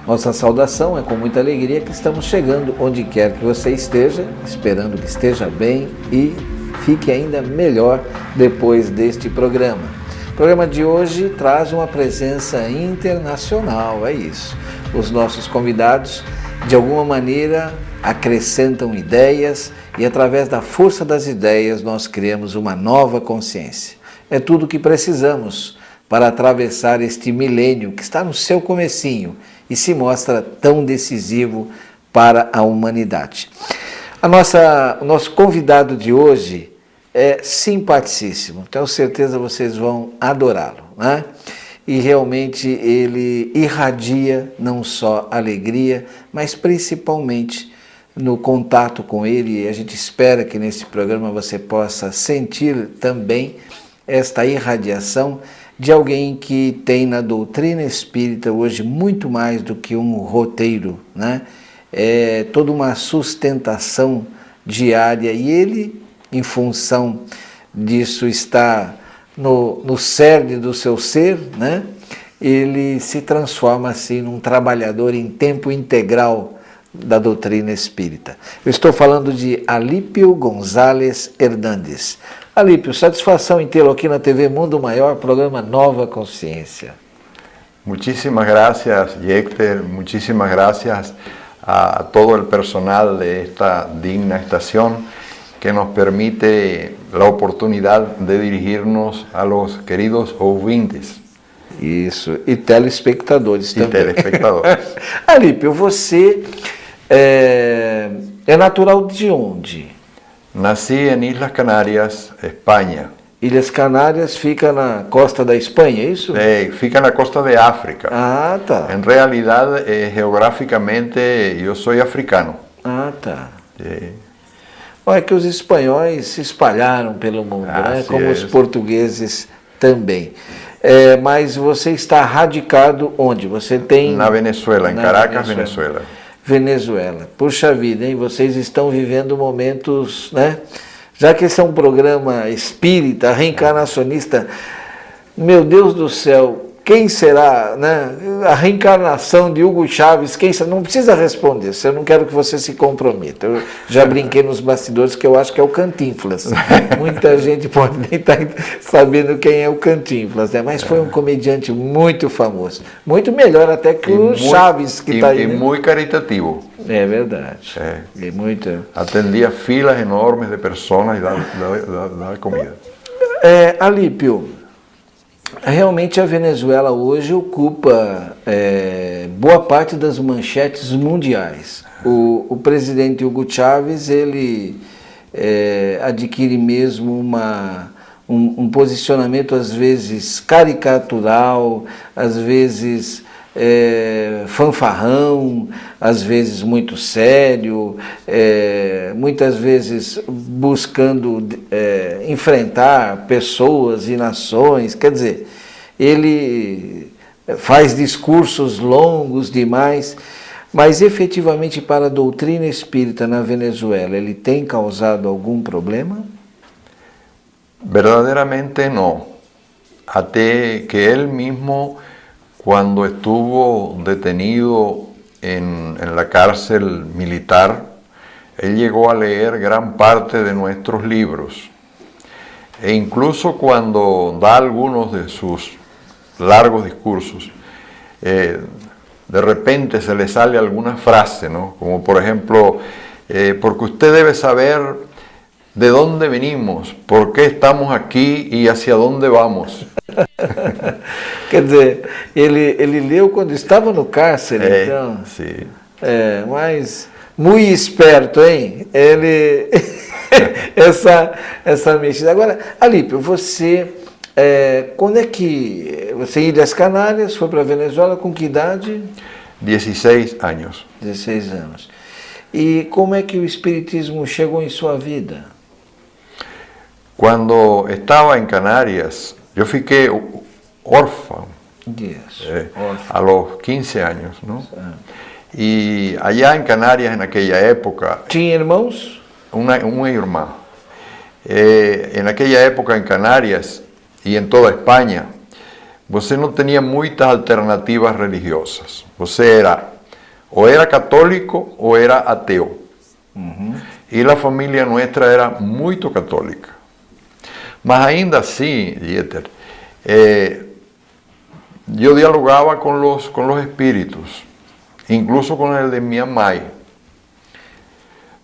Nossa saudação é com muita alegria que estamos chegando onde quer que você esteja, esperando que esteja bem e fique ainda melhor depois deste programa. O programa de hoje traz uma presença internacional, é isso. Os nossos convidados, de alguma maneira, acrescentam ideias e através da força das ideias nós criamos uma nova consciência. É tudo o que precisamos para atravessar este milênio que está no seu comecinho e se mostra tão decisivo para a humanidade. O nosso convidado de hoje é simpaticíssimo, tenho certeza vocês vão adorá-lo, né? E realmente ele irradia não só alegria, mas principalmente no contato com ele, e a gente espera que nesse programa você possa sentir também esta irradiação de alguém que tem na doutrina espírita hoje muito mais do que um roteiro, né? É toda uma sustentação diária e ele, em função disso, está no cerne do seu ser, né? Ele se transforma assim num trabalhador em tempo integral da doutrina espírita. Eu estou falando de Alípio González Hernández. Alípio, satisfação em tê-lo aqui na TV Mundo Maior, programa Nova Consciência. Muchísimas gracias, Jecter, muchísimas gracias a todo el personal de esta digna estación que nos permite la oportunidad de dirigirnos a los queridos ouvintes. Isso, e telespectadores também. E telespectadores. Alípio, você é natural de onde? Nací en Islas Canarias, España. Ilhas Canárias fica na costa da Espanha, é isso? Fica na costa de África. Ah, tá. En realidad, geográficamente, yo soy africano. Ah, tá. É que os espanhóis se espalharam pelo mundo, né? Como os portugueses também. Mas você está radicado onde? Você tem... Na Venezuela, em Caracas, Venezuela. Venezuela. Puxa vida, hein? Vocês estão vivendo momentos, né? Já que esse é um programa espírita, reencarnacionista, meu Deus do céu, quem será, né? A reencarnação de Hugo Chávez, quem será? Não precisa responder, eu não quero que você se comprometa. Eu já brinquei nos bastidores que eu acho que é o Cantinflas. Muita gente pode nem estar sabendo quem é o Cantinflas, né? Mas foi um comediante muito famoso. Muito melhor até que o Chávez que está aí. E né? muito caritativo. É verdade. E muito... Atendia filas enormes de pessoas e dava comida. Alípio, realmente a Venezuela hoje ocupa boa parte das manchetes mundiais. O presidente Hugo Chávez, ele adquire mesmo um posicionamento às vezes caricatural, às vezes fanfarrão, às vezes muito sério, muitas vezes buscando enfrentar pessoas e nações. Quer dizer, ele faz discursos longos demais, mas efetivamente para a doutrina espírita na Venezuela, ele tem causado algum problema? Verdaderamente no. Até que él mismo, cuando estuvo detenido en la cárcel militar, él llegó a leer gran parte de nuestros libros. E incluso cuando da algunos de sus largos discursos, de repente se le sale alguna frase, ¿no? Como por ejemplo, porque usted debe saber de dónde venimos, por qué estamos aquí y hacia dónde vamos. Quer dizer, ele leu quando estava no cárcere, então. Sim. Mas muito esperto, hein? Ele essa mexida. Agora, Alípio, você quando é que você em Ilhas Canárias foi para a Venezuela com que idade? 16 anos. 16 anos. E como é que o espiritismo chegou em sua vida? Quando estava em Canárias, eu fiquei órfão. A los 15 años, ¿no? Y allá en Canarias en aquella época... ¿Tinha irmãos? Una irmã. En aquella época en Canarias y en toda España, você não tinha muitas alternativas religiosas. Você era o era católico o era ateo. E a família nossa era muito católica. Mas ainda assim, Dieter, eu dialogava com os espíritos, incluso com o de minha mãe.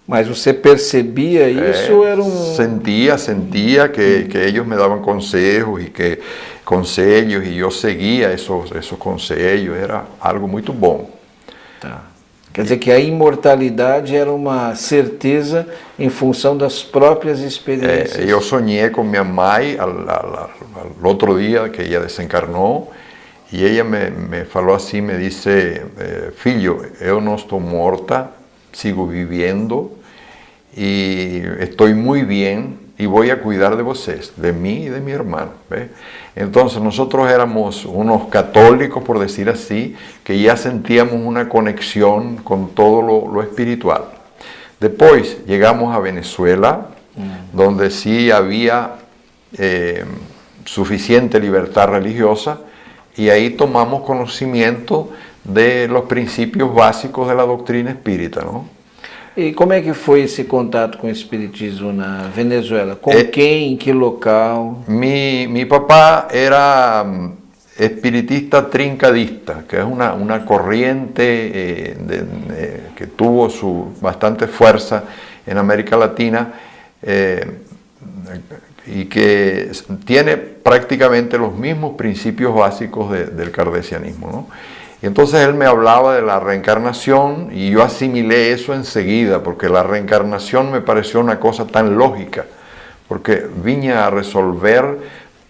Mas você percebia isso? Era sentia que eles me davam conselhos e eu seguia esses conselhos, era algo muito bom. Tá. Quer dizer que a imortalidade era uma certeza em função das próprias experiências. Eu sonhei com minha mãe no outro dia que ela desencarnou, e ela me falou assim, me disse, filho, eu não estou morta, sigo vivendo e estou muito bem e vou a cuidar de vocês, de mim e de meu irmão. ¿Ve? Então, nós éramos unos católicos, por decir así, que ya sentíamos una conexión con todo lo espiritual. Después llegamos a Venezuela, donde sí había suficiente libertad religiosa, y ahí tomamos conocimiento de los principios básicos de la doctrina espírita, ¿no? E como é que foi esse contato com o espiritismo na Venezuela? Com quem, em que local? Mi papá era espiritista trincadista, que es una corriente que tuvo bastante fuerza en América Latina y que tiene prácticamente los mismos principios básicos del kardecianismo, ¿no? Y entonces él me hablaba de la reencarnación y yo asimilé eso enseguida, porque la reencarnación me pareció una cosa tan lógica, porque vine a resolver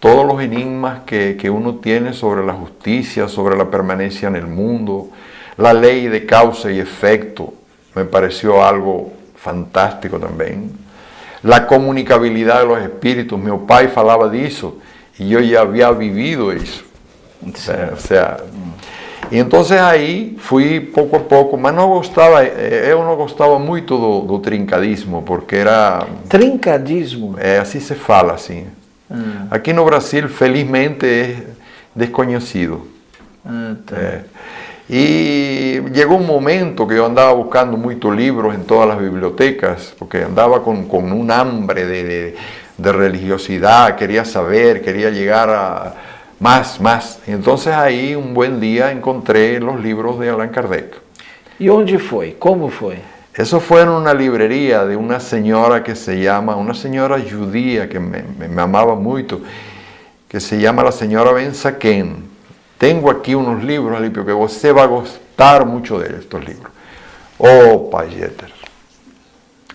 todos los enigmas que uno tiene sobre la justicia, sobre la permanencia en el mundo, la ley de causa y efecto, me pareció algo fantástico también. La comunicabilidad de los espíritus, mi pai falaba de eso y yo ya había vivido eso. O sea, e entonces aí fui pouco a pouco, mas não gostava, eu não gostava muito do trincadismo, porque era... Trincadismo? Assim se fala, assim. Aqui no Brasil, felizmente, é desconhecido. Tá. E chegou um momento que eu andava buscando muitos livros em todas as bibliotecas, porque andava com um hambre de religiosidade, queria saber, queria chegar a... Más. Entonces ahí un buen día encontré los libros de Allan Kardec. ¿Y dónde fue? ¿Cómo fue? Eso fue en una librería de una señora que se llama, una señora judía que me amaba mucho, que se llama la señora Ben-Saken. Tengo aquí unos libros, Alipio, que usted va a gustar mucho de estos libros. Oh, Payeter.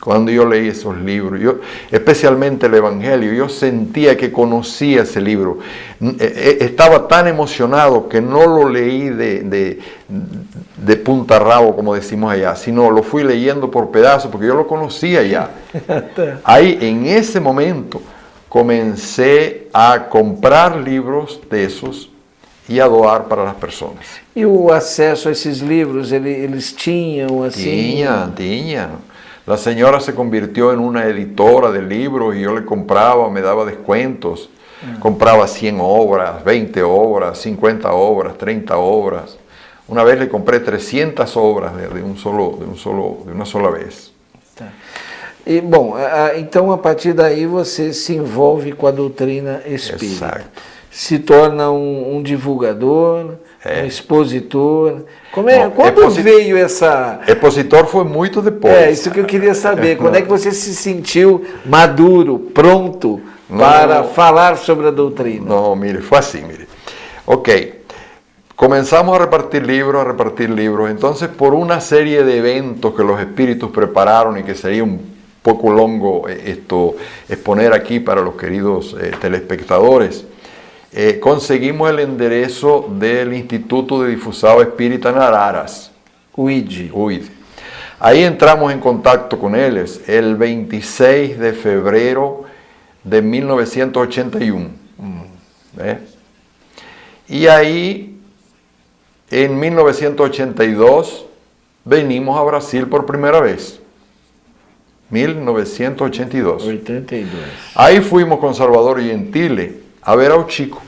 Cuando yo leí esos libros, especialmente el Evangelio, yo sentía que conocía ese libro. Estaba tan emocionado que no lo leí de punta a rabo, como decimos allá, sino lo fui leyendo por pedazos, porque yo lo conocía ya. Ahí, en ese momento, comencé a comprar libros de esos e a doar para as pessoas. E o acesso a esses livros, eles tinham assim? Tinha. La señora se convirtió en una editora de libros y yo le compraba, me daba descuentos. Compraba 100 obras, 20 obras, 50 obras, 30 obras. Una vez le compré 300 obras de una sola vez. Tá. E, bom, então a partir daí você se envolve com a doutrina espírita. Exato. Se torna um divulgador, um expositor. Quando veio essa... Expositor foi muito depois. Isso que eu queria saber. Quando é que você se sentiu maduro, pronto para falar sobre a doutrina? Não, mire, foi assim, mire. Ok, comenzamos a repartir libros. Entonces, por una serie de eventos que los espíritus prepararon y que sería un poco longo exponer aquí para los queridos telespectadores, conseguimos el enderezo del Instituto de Difusado Espírita en Araras. UID. Ahí entramos en contacto con ellos el 26 de febrero de 1981. Y ahí, en 1982, venimos a Brasil por primera vez. 1982. 82. Ahí fuimos con Salvador Gentile a ver a Chico.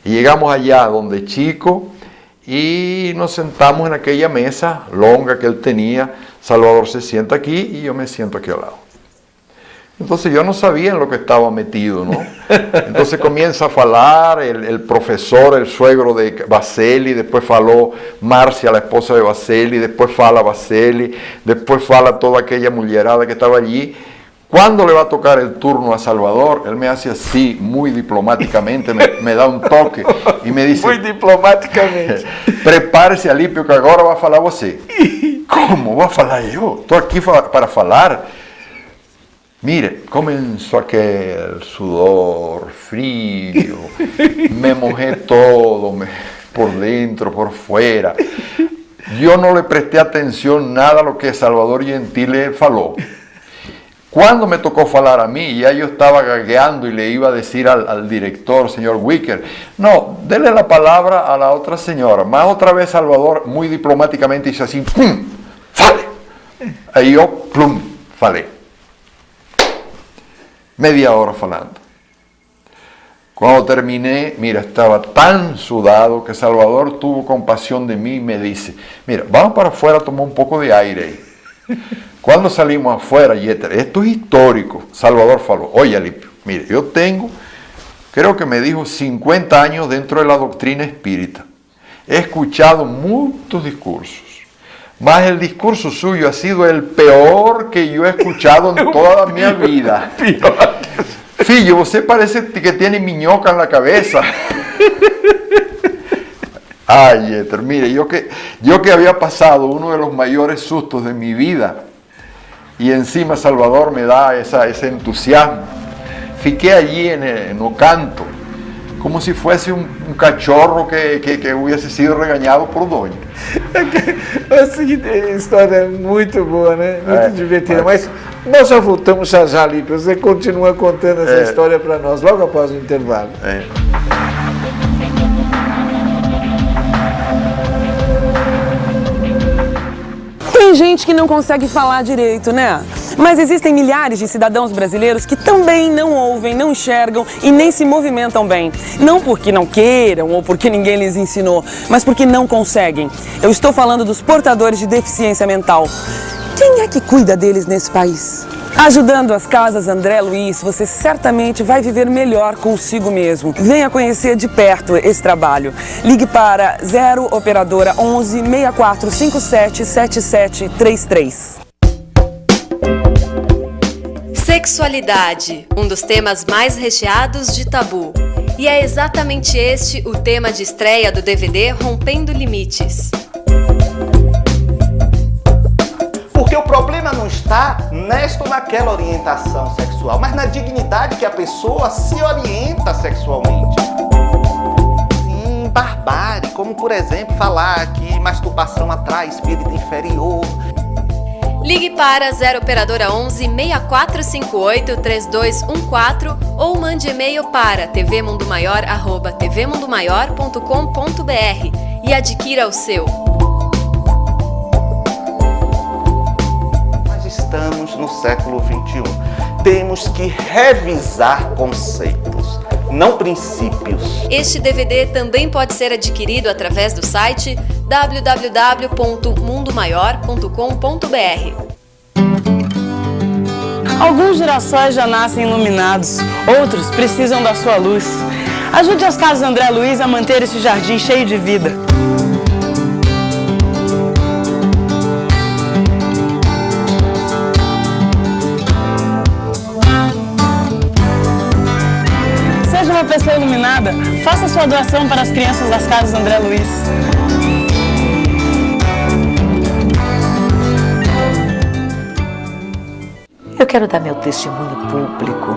Y llegamos allá donde Chico y nos sentamos en aquella mesa longa que él tenía. Salvador se sienta aquí y yo me siento aquí al lado. Entonces yo no sabía en lo que estaba metido, ¿no? Entonces comienza a falar el profesor, el suegro de Baselli, después faló Marcia, la esposa de Baselli, después fala Baselli, después fala toda aquella mulherada que estaba allí. ¿Cuándo le va a tocar el turno a Salvador? Él me hace así, muy diplomáticamente, me da un toque y me dice... Muy diplomaticamente. Prepare-se, Alípio, que agora vai falar você. Como? Vou falar eu? Estou aqui para falar. Mire, comenzó aquel sudor frío, me mojé todo, por dentro, por fuera. Yo no le presté atención nada a lo que Salvador Gentile falou. Cuando me tocó falar a mí, ya yo estaba gagueando y le iba a decir al director, señor Wicker, no, dele la palabra a la otra señora. Más otra vez Salvador, muy diplomáticamente, hizo así, ¡pum! ¡Fale! Ahí yo, ¡plum! Falei. Media hora falando. Cuando terminé, mira, estaba tan sudado que Salvador tuvo compasión de mí y me dice, mira, vamos para afuera a tomar un poco de aire ahí. Cuando salimos afuera, Yeter, esto es histórico, Salvador falou, oye Alípio, mire, yo tengo, creo que me dijo 50 años dentro de la doctrina espírita. He escuchado muchos discursos, mas el discurso suyo ha sido el peor que yo he escuchado en toda mi vida. Filho, você parece que tiene minhoca en la cabeza. Ay, Yeter, mire, yo que había pasado uno de los mayores sustos de mi vida y encima Salvador me da ese entusiasmo. Fiqué allí en el canto, como si fuese un cachorro que hubiese sido regañado por doña. Assim, história muito boa, né? Muito divertida. Mas nós já voltamos já, Alípio. Você continua contando essa história para nós logo após o intervalo. Tem gente que não consegue falar direito, né? Mas existem milhares de cidadãos brasileiros que também não ouvem, não enxergam e nem se movimentam bem. Não porque não queiram ou porque ninguém lhes ensinou, mas porque não conseguem. Eu estou falando dos portadores de deficiência mental. Quem é que cuida deles nesse país? Ajudando as Casas André Luiz, você certamente vai viver melhor consigo mesmo. Venha conhecer de perto esse trabalho. Ligue para 0 Operadora 11 6457 7733. Sexualidade, um dos temas mais recheados de tabu. E é exatamente este o tema de estreia do DVD Rompendo Limites. Porque o problema não está nesta ou naquela orientação sexual, mas na dignidade que a pessoa se orienta sexualmente. Sim, barbárie, como por exemplo falar que masturbação atrai espírito inferior. Ligue para 0 Operadora 11 6458 3214 ou mande e-mail para tvmundomaior@tvmundomaior.com.br e adquira o seu. Estamos no século XXI. Temos que revisar conceitos, não princípios. Este DVD também pode ser adquirido através do site www.mundomaior.com.br. Alguns girassóis já nascem iluminados, outros precisam da sua luz. Ajude as Casas André Luiz a manter esse jardim cheio de vida. Seja uma pessoa iluminada, faça sua doação para as crianças das Casas André Luiz. Eu quero dar meu testemunho público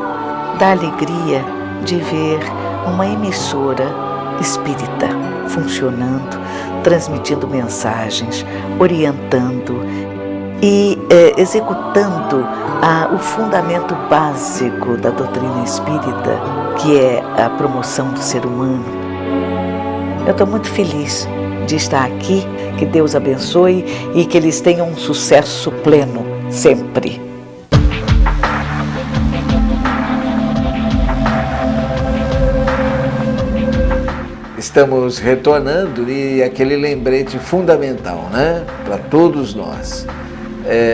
da alegria de ver uma emissora espírita funcionando, transmitindo mensagens, orientando e executando o fundamento básico da doutrina espírita, que é a promoção do ser humano. Eu estou muito feliz de estar aqui, que Deus abençoe e que eles tenham um sucesso pleno, sempre. estamos retornando e aquele lembrete fundamental, né, para todos nós.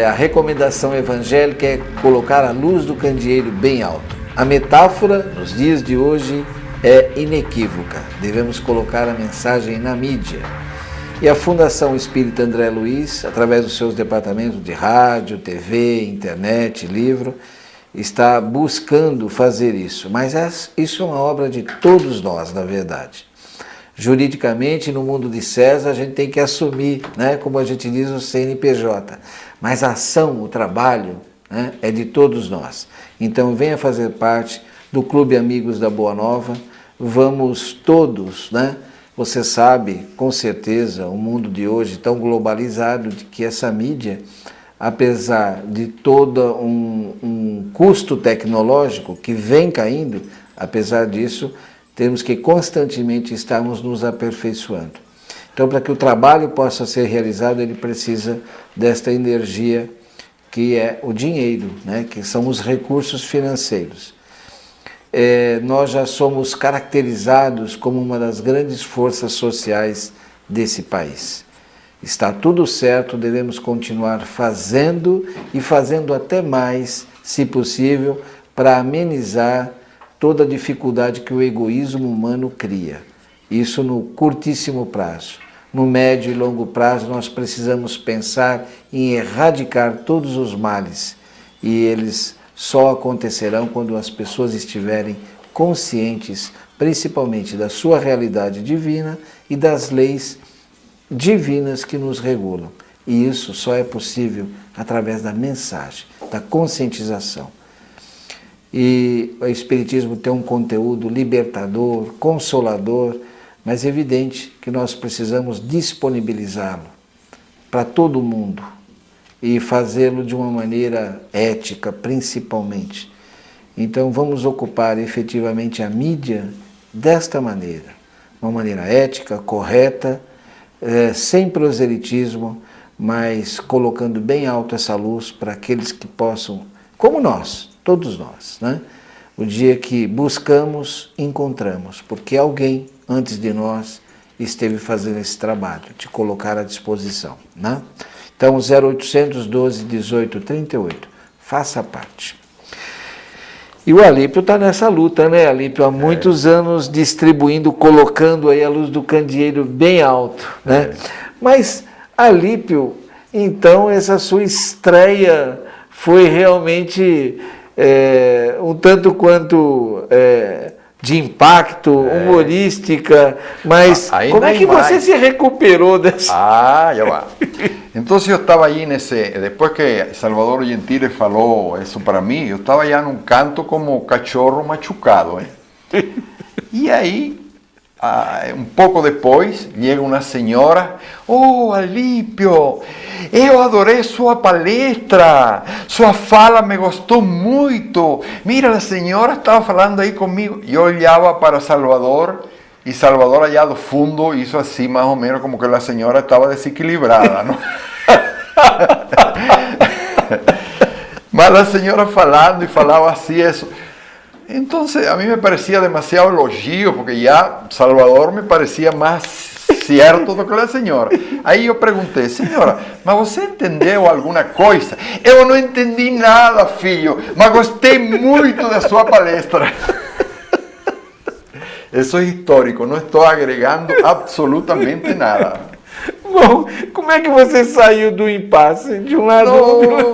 A recomendação evangélica é colocar a luz do candeeiro bem alto. A metáfora, nos dias de hoje, é inequívoca. Devemos colocar a mensagem na mídia. E a Fundação Espírita André Luiz, através dos seus departamentos de rádio, TV, internet, livro, está buscando fazer isso. Mas isso é uma obra de todos nós, na verdade. Juridicamente, no mundo de César, a gente tem que assumir, né, como a gente diz, o CNPJ. Mas a ação, o trabalho, né, é de todos nós. Então, venha fazer parte do Clube Amigos da Boa Nova. Vamos todos, né? Você sabe, com certeza, o mundo de hoje tão globalizado, de que essa mídia, apesar de todo um custo tecnológico que vem caindo, apesar disso, temos que constantemente estarmos nos aperfeiçoando. Então, para que o trabalho possa ser realizado, ele precisa desta energia que é o dinheiro, né? Que são os recursos financeiros. Nós já somos caracterizados como uma das grandes forças sociais desse país. Está tudo certo, devemos continuar fazendo e fazendo até mais, se possível, para amenizar toda a dificuldade que o egoísmo humano cria. Isso no curtíssimo prazo. No médio e longo prazo, nós precisamos pensar em erradicar todos os males, e eles só acontecerão quando as pessoas estiverem conscientes, principalmente da sua realidade divina e das leis divinas que nos regulam. E isso só é possível através da mensagem, da conscientização. E o Espiritismo tem um conteúdo libertador, consolador, mas é evidente que nós precisamos disponibilizá-lo para todo mundo e fazê-lo de uma maneira ética, principalmente. Então vamos ocupar efetivamente a mídia desta maneira, uma maneira ética, correta, sem proselitismo, mas colocando bem alto essa luz para aqueles que possam, como nós, todos nós, né? O dia que buscamos, encontramos, porque alguém antes de nós esteve fazendo esse trabalho, de colocar à disposição, né? Então, 0800 12 18 38, faça parte. E o Alípio está nessa luta, né, Alípio? Há muitos anos distribuindo, colocando aí a luz do candeeiro bem alto, né? Mas, Alípio, então, essa sua estreia foi realmente um tanto quanto de impacto, humorística, mas como é que você se recuperou dessa? Ya va. Entonces yo estaba allí después que Salvador Gentile falou eso para mí, yo estaba allá num canto como cachorro machucado, E aí, um pouco depois, chega uma senhora: "Oh, Alípio, eu adorei sua palestra, sua fala me gostou muito. Mira, a senhora estava falando aí comigo." Eu olhava para Salvador, e Salvador allá do fundo hizo assim, mais ou menos, como que a senhora estava desequilibrada, não? Mas a senhora falando e falava assim, isso. Então, a mim me parecia demasiado elogio, porque já Salvador me parecia mais certo do que a senhora. Aí eu perguntei: "Senhora, mas você entendeu alguma coisa?" "Eu não entendi nada, filho, mas gostei muito da sua palestra." Isso é histórico, não estou agregando absolutamente nada. Bom, como é que você saiu do impasse de um lado?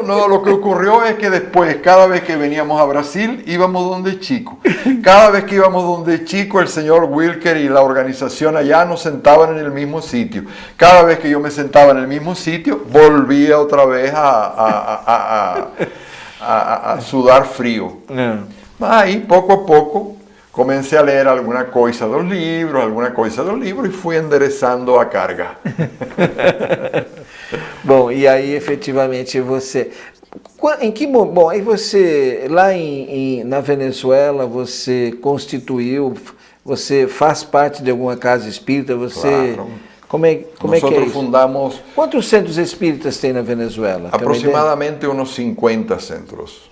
No, lo que ocurrió es que después, cada vez que veníamos a Brasil, íbamos donde Chico. Cada vez que íbamos donde Chico, el señor Wilker y la organización allá nos sentaban en el mismo sitio. Cada vez que yo me sentaba en el mismo sitio, volvía otra vez a sudar frío. Ahí, poco a poco, comecei a ler alguma coisa dos livros e fui endereçando a carga. Bom, e aí efetivamente você... Em que momento? Bom, aí você, lá na Venezuela, você constituiu, você faz parte de alguma casa espírita, você... Claro. Como é que é isso? Fundamos... Quantos centros espíritas tem na Venezuela? Aproximadamente uns 50 centros.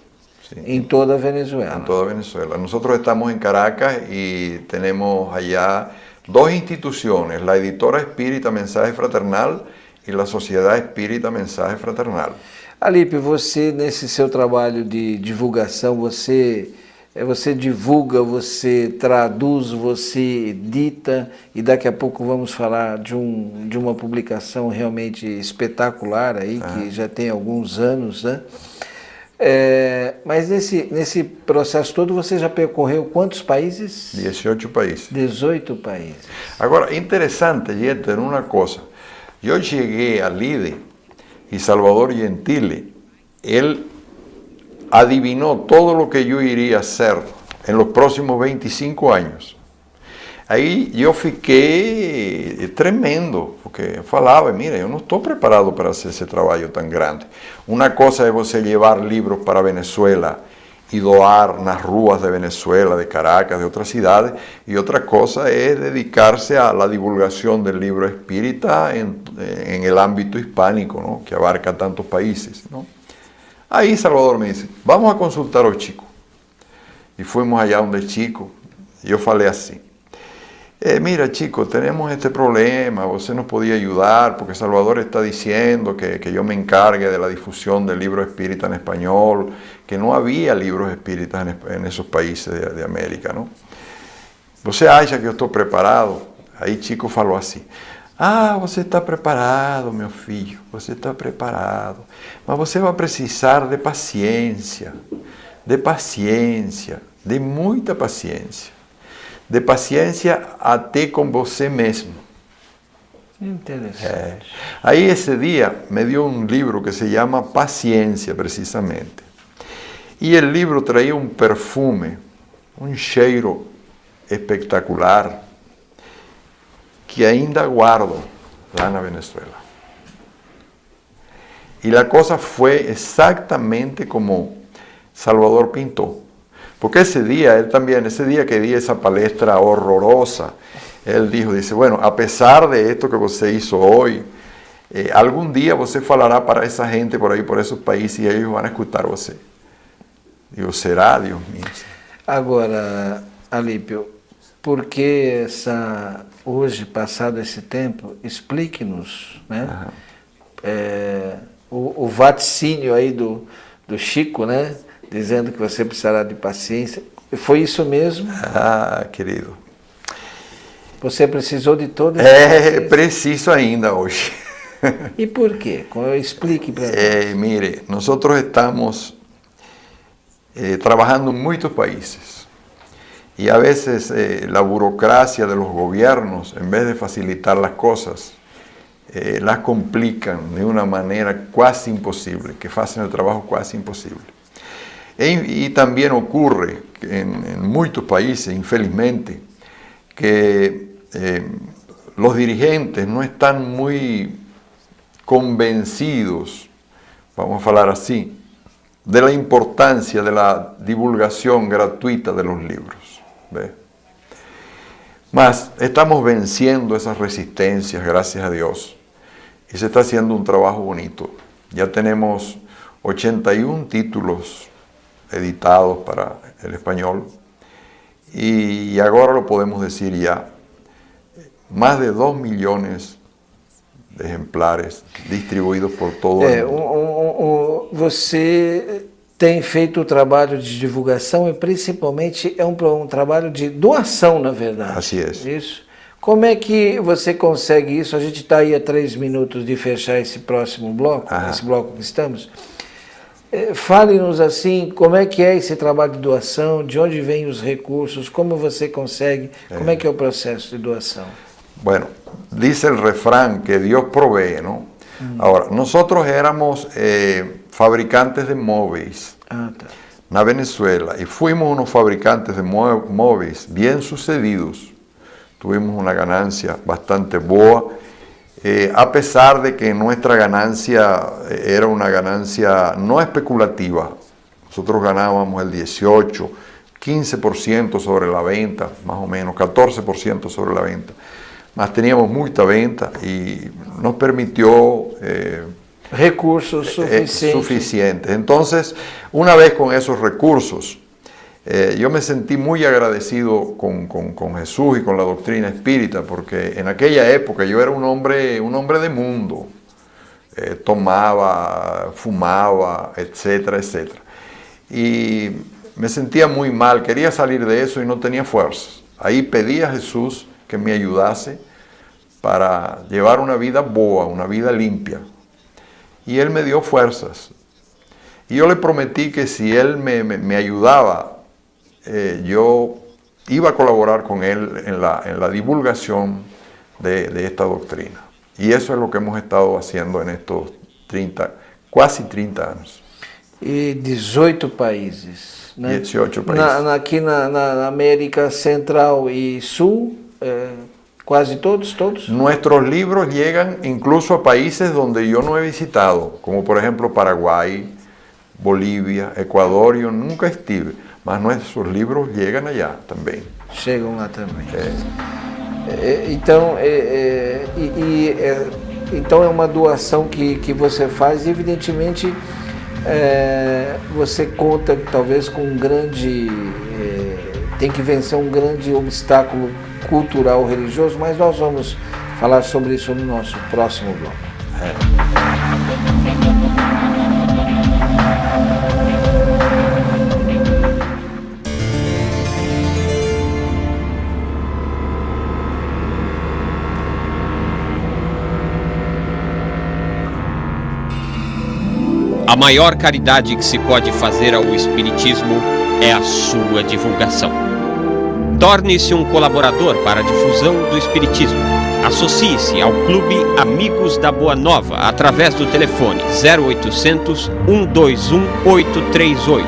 Sí. En toda Venezuela. En toda Venezuela. Nosotros estamos en Caracas y tenemos allá dos instituciones, la Editora Espírita Mensaje Fraternal e la Sociedade Espírita Mensaje Fraternal. Alípio, você, nesse seu trabalho de divulgação, você divulga, você traduz, você edita, e daqui a pouco vamos falar de uma publicação realmente espetacular aí, que já tem alguns anos, né? Mas nesse processo todo você já percorreu quantos países? 18 países. 18 países. Agora, interessante, Jeter, uma coisa. Eu cheguei a Lide e Salvador Gentile, ele adivinó todo lo que yo iría a hacer en los próximos 25 años. Aí eu fiquei tremendo, porque falava, mira, eu não estou preparado para fazer esse trabalho tão grande. Uma coisa é você levar livros para Venezuela e doar nas ruas de Venezuela, de Caracas, de outras cidades, e outra coisa é dedicar-se a la divulgação do livro espírita en el ámbito hispánico, ¿no? Que abarca tantos países, ¿no? Aí Salvador me disse, vamos a consultar ao Chico. E fomos allá onde Chico, e eu falei assim, mira Chico, tenemos este problema, você nos podía ayudar, porque Salvador está diciendo que yo me encargue de la difusión del libro espírita en español, que no había libros espíritas en esos países de América, ¿no? Você acha que eu estou preparado? Aí Chico falou assim, você está preparado, meu filho, você está preparado, mas você vai precisar de paciência, de muita paciência, de paciência até com você mesmo. Interessante. Aí esse dia me deu um livro que se chama Paciência, precisamente. E o livro traía um perfume, um cheiro espetacular, que ainda guardo lá na Venezuela. E a coisa foi exatamente como Salvador pintou. Porque esse dia que di essa palestra horrorosa, ele disse, bueno, a pesar de esto que você hizo hoje, algum dia você falará para essa gente por aí, por esses países, e eles vão escutar você. Digo, será, Deus mío? Agora, Alípio, por que hoje, passado esse tempo, explique-nos, né? O vaticínio aí do Chico, né? Dizendo que você precisará de paciência. Foi isso mesmo? Querido. Você precisou de todo esse processo? Preciso ainda hoje. E por quê? Explique para nós. Mire, nós estamos trabalhando em muitos países. Y a veces la burocracia de los gobiernos, en vez de facilitar las cosas, las complican de una manera casi imposible, que hacen el trabajo casi imposible. Y también ocurre en muchos países, infelizmente, que los dirigentes no están muy convencidos, vamos a hablar así, de la importancia de la divulgación gratuita de los libros. ¿Ve? Mas estamos venciendo esas resistencias, gracias a Dios, y se está haciendo un trabajo bonito. Ya tenemos 81 títulos editados para el español, y ahora lo podemos decir ya, más de 2 millones de ejemplares distribuídos por todo o mundo. Você tem feito o trabalho de divulgação e principalmente é um trabalho de doação, na verdade. Assim é. Isso. Como é que você consegue isso? A gente está aí a 3 minutos de fechar esse próximo bloco, esse bloco que estamos. Fale-nos assim, como é que é esse trabalho de doação, de onde vêm os recursos, como você consegue, como é que é o processo de doação? Bueno, dice el refrán que Dios provee, ¿no? Ahora, nosotros éramos fabricantes de móviles en Venezuela y fuimos unos fabricantes de móviles bien sucedidos. Tuvimos una ganancia bastante boa, a pesar de que nuestra ganancia era una ganancia no especulativa. Nosotros ganábamos el 18, 15% sobre la venta, más o menos, 14% sobre la venta. Mas teníamos muita venta y nos permitió recursos suficientes. Entonces, una vez con esos recursos, yo me sentí muy agradecido con Jesús y con la doctrina espírita, porque en aquella época yo era un hombre de mundo, tomaba, fumaba, etcétera, etcétera. Y me sentía muy mal, quería salir de eso y no tenía fuerzas. Ahí pedí a Jesús que me ayudase para llevar una vida boa, una vida limpia. Y Él me dio fuerzas. Y yo le prometí que si Él me ayudaba, yo iba a colaborar con Él en la divulgación de esta doctrina. Y eso es lo que hemos estado haciendo en estos quase 30 anos. E 18 países, né? 18 países. Aqui na América Central e Sul, quase todos? Nuestros libros llegan incluso a países donde yo no he visitado, como por ejemplo Paraguay, Bolívia, Equador, eu nunca estive, mas nossos livros chegam allá também. Chegam lá também. Então é uma doação que você faz e evidentemente você conta talvez com um grande... tem que vencer um grande obstáculo cultural, religioso, mas nós vamos falar sobre isso no nosso próximo bloco. A maior caridade que se pode fazer ao Espiritismo é a sua divulgação. Torne-se um colaborador para a difusão do Espiritismo. Associe-se ao Clube Amigos da Boa Nova através do telefone 0800 121 838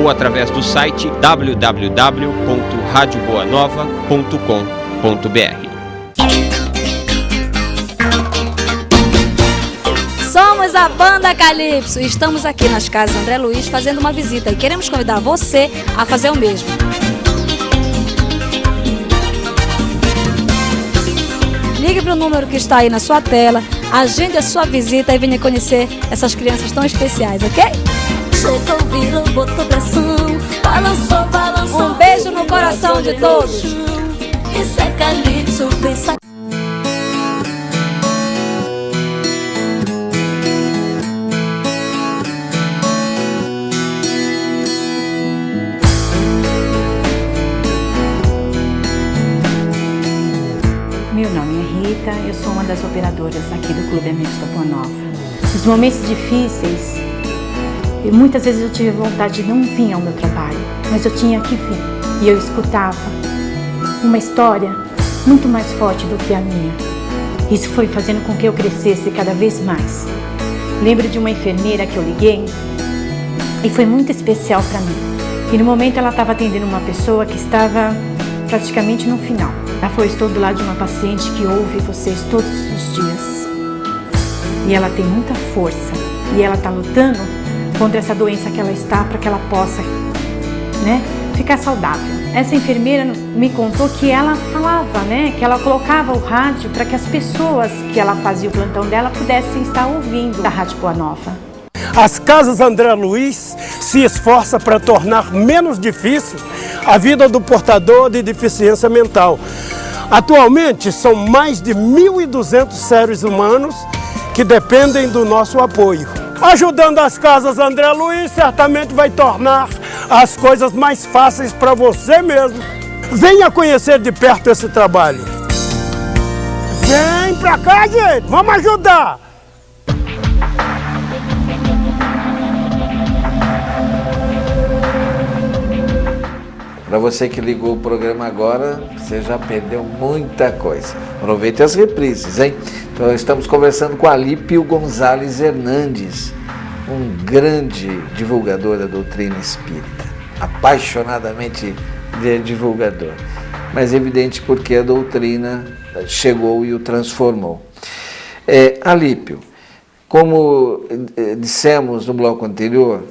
ou através do site www.radioboanova.com.br. Somos a Banda Calypso e estamos aqui nas casas André Luiz fazendo uma visita e queremos convidar você a fazer o mesmo. Ligue para o número que está aí na sua tela, agende a sua visita e venha conhecer essas crianças tão especiais, ok? Chegou, virou, botou pressão, balançou, balançou. Um beijo no coração de todos. Isso é Calypso, pensa. Meu nome é Rita, eu sou uma das operadoras aqui do Clube Amigos da Boa Nova. Nos momentos difíceis, muitas vezes eu tive vontade de não vir ao meu trabalho, mas eu tinha que vir. E eu escutava uma história muito mais forte do que a minha. Isso foi fazendo com que eu crescesse cada vez mais. Lembro de uma enfermeira que eu liguei e foi muito especial para mim. E no momento ela estava atendendo uma pessoa que estava praticamente no final. Ela falou: estou do lado de uma paciente que ouve vocês todos os dias. E ela tem muita força. E ela está lutando contra essa doença que ela está para que ela possa, ficar saudável. Essa enfermeira me contou que ela falava, que ela colocava o rádio para que as pessoas que ela fazia o plantão dela pudessem estar ouvindo da Rádio Boa Nova. As Casas André Luiz se esforça para tornar menos difícil a vida do portador de deficiência mental. Atualmente, são mais de 1.200 seres humanos que dependem do nosso apoio. Ajudando as Casas André Luiz, certamente vai tornar as coisas mais fáceis para você mesmo. Venha conhecer de perto esse trabalho. Vem pra cá, gente! Vamos ajudar! Para você que ligou o programa agora, você já perdeu muita coisa. Aproveite as reprises, hein? Então, estamos conversando com Alípio Gonzalez Hernandes, um grande divulgador da doutrina espírita, apaixonadamente divulgador, mas evidente porque a doutrina chegou e o transformou. Alípio, como dissemos no bloco anterior,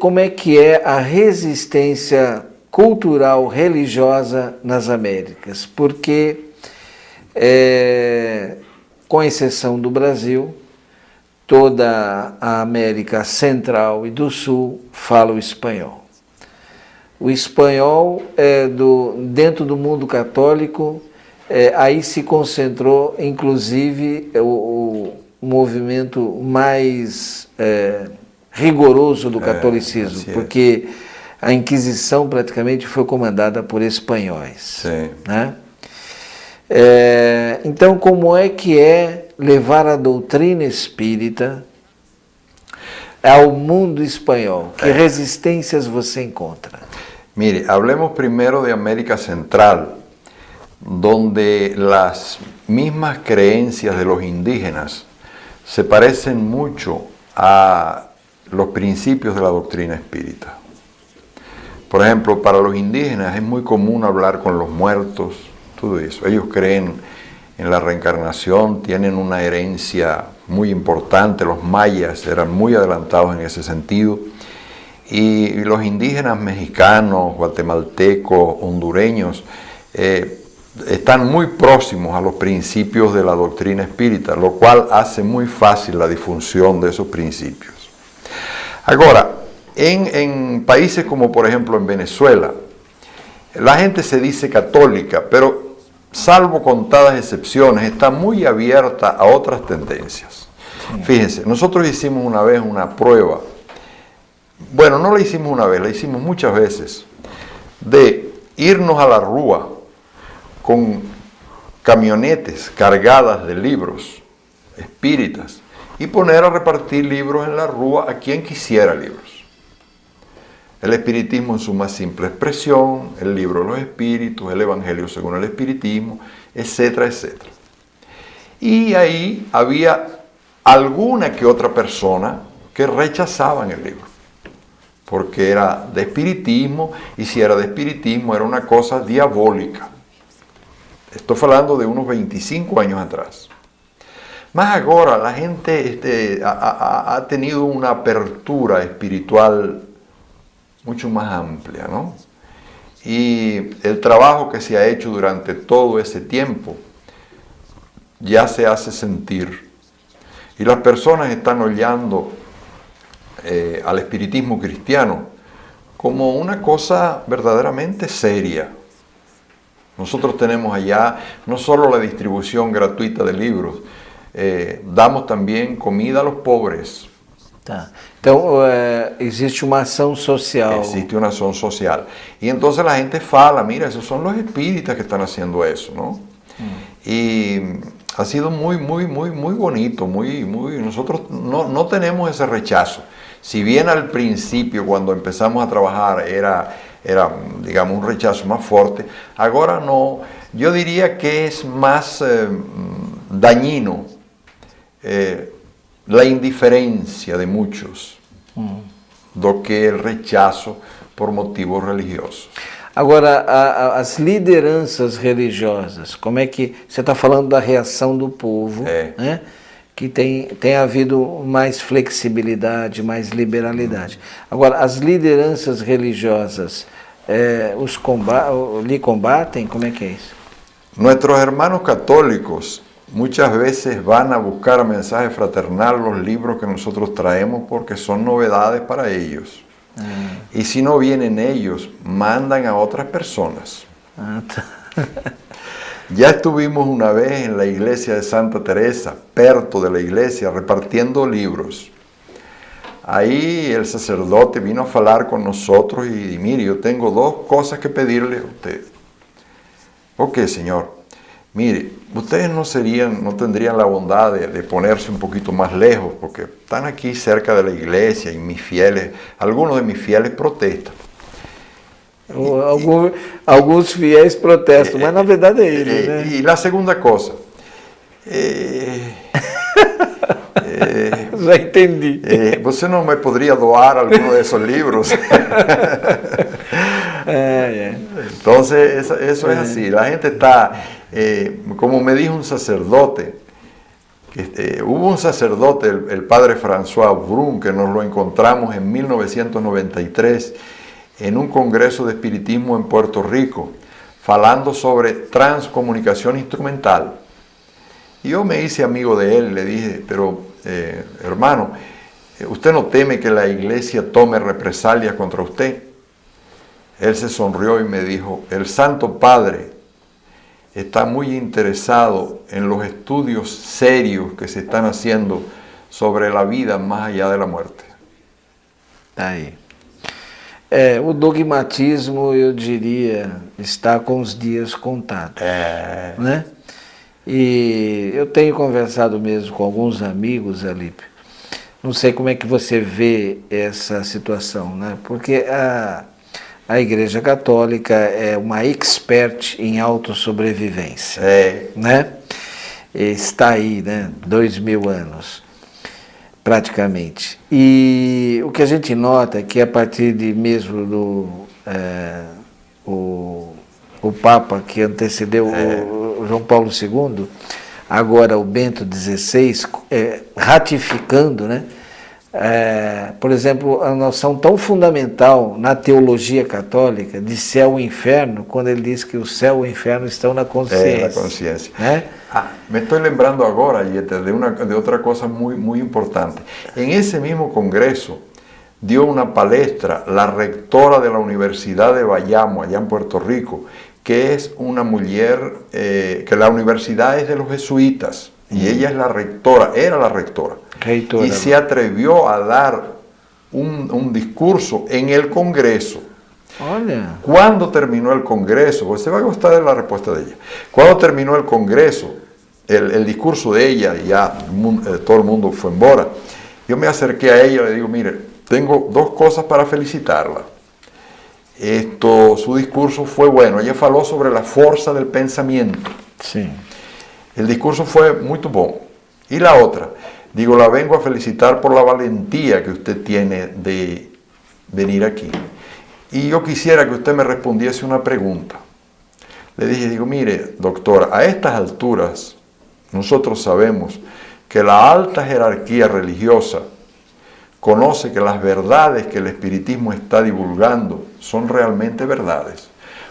como é que é a resistência cultural religiosa nas Américas? Porque, com exceção do Brasil, toda a América Central e do Sul fala o espanhol. o espanhol, dentro do mundo católico, aí se concentrou, inclusive, o movimento mais rigoroso do catolicismo, porque a Inquisição praticamente foi comandada por espanhóis. Sim. Né? Então, como é que é levar a doutrina espírita ao mundo espanhol? Que resistências você encontra? Mire, hablemos primero de América Central, donde las mismas creencias de los indígenas se parecen mucho a los principios de la doctrina espírita. Por ejemplo, para los indígenas es muy común hablar con los muertos, todo eso. Ellos creen en la reencarnación, tienen una herencia muy importante. Los mayas eran muy adelantados en ese sentido. Y los indígenas mexicanos, guatemaltecos, hondureños, están muy próximos a los principios de la doctrina espírita, lo cual hace muy fácil la difusión de esos principios. Ahora, en países como por ejemplo en Venezuela, la gente se dice católica, pero salvo contadas excepciones, está muy abierta a otras tendencias. Fíjense, nosotros hicimos una vez una prueba, bueno, no la hicimos una vez, la hicimos muchas veces, de irnos a la Rúa con camionetes cargadas de libros espíritas y poner a repartir libros en la Rúa a quien quisiera libros. El espiritismo en su más simple expresión, el libro de los espíritus, el evangelio según el espiritismo, etcétera, etcétera. Y ahí había alguna que otra persona que rechazaban el libro, porque era de espiritismo, y si era de espiritismo era una cosa diabólica. Estoy hablando de unos 25 años atrás. Más ahora la gente ha tenido una apertura espiritual mucho más amplia, ¿no? Y el trabajo que se ha hecho durante todo ese tiempo ya se hace sentir. Y las personas están oyendo al espiritismo cristiano como una cosa verdaderamente seria. Nosotros tenemos allá no solo la distribución gratuita de libros, damos también comida a los pobres. Tá. Então, existe uma ação social. Existe una acción social. Y entonces la gente fala, mira, esos son los espíritas que están haciendo eso, ¿no? Y ha sido muy, muy, muy, muy bonito, nosotros no tenemos ese rechazo. Si bien al principio, cuando empezamos a trabajar, era digamos, un rechazo más fuerte, ahora no. Yo diría que es más dañino la indiferencia de muchos do que el rechazo por motivos religiosos. Agora, as lideranças religiosas, como é que você está falando da reação do povo, né? Que tem havido mais flexibilidade, mais liberalidade. Agora, as lideranças religiosas lhe combatem? Como é que é isso? Nuestros hermanos católicos muchas veces van a buscar a mensaje fraternal los libros que nosotros traemos porque son novedades para ellos. Y si no vienen ellos, mandan a otras personas. Ya estuvimos una vez en la iglesia de Santa Teresa, perto de la iglesia, repartiendo libros. Ahí el sacerdote vino a hablar con nosotros y mire, yo tengo dos cosas que pedirle a usted. Ok, señor. Mire, ustedes no tendrían la bondad de ponerse un poquito más lejos, porque están aquí cerca de la iglesia y algunos de mis fieles protestan. Alguns fiéis protestam, mas na verdade é ele, né? Y la segunda cosa. Já entendi. ¿Você não me podría doar alguno de esos libros? Entonces, eso es así. La gente está, como me dijo un sacerdote, hubo un sacerdote, el padre François Brun, que nos lo encontramos en 1993 en un congreso de espiritismo en Puerto Rico, hablando sobre transcomunicación instrumental. Y yo me hice amigo de él y le dije, pero hermano, ¿usted no teme que la iglesia tome represalias contra usted? él se sonrió y me dijo, el Santo Padre está muy interesado en los estudios serios que se están haciendo sobre la vida más allá de la muerte. Aí. O dogmatismo, eu diria, está com os dias contados. Né? E eu tenho conversado mesmo com alguns amigos, Alípio. Não sei como é que você vê essa situação, né? Porque a Igreja Católica é uma expert em autossobrevivência, né? Está aí, né? 2000 anos, praticamente. E o que a gente nota é que a partir de mesmo do o Papa que antecedeu o João Paulo II, agora o Bento XVI, ratificando, né? Por exemplo, a noção tão fundamental na teologia católica de céu e inferno, quando ele diz que o céu e o inferno estão na consciência. Na consciência. Né? Me estou lembrando agora, Yete, de outra coisa muito importante. Em esse mesmo congresso, dio una palestra la rectora de la Universidad de Bayamo, allá en Puerto Rico, que es una mujer, que la universidad es de los jesuitas, y ella es la rectora, era la rectora. Y se atrevió a dar un discurso en el Congreso. Olha. Cuando terminó el Congreso, pues se va a gustar de la respuesta de ella. Cuando terminó el Congreso, el discurso de ella, y ya todo el mundo fue embora, yo me acerqué a ella y le digo, mire, tengo dos cosas para felicitarla. Su discurso fue bueno. Ella faló sobre la fuerza del pensamiento. Sí. El discurso fue muy bom. Y la otra, digo, la vengo a felicitar por la valentía que usted tiene de venir aquí. Y yo quisiera que usted me respondiese una pregunta. Le dije, digo, mire, doctora, a estas alturas nosotros sabemos que la alta jerarquía religiosa conoce que las verdades que el espiritismo está divulgando son realmente verdades.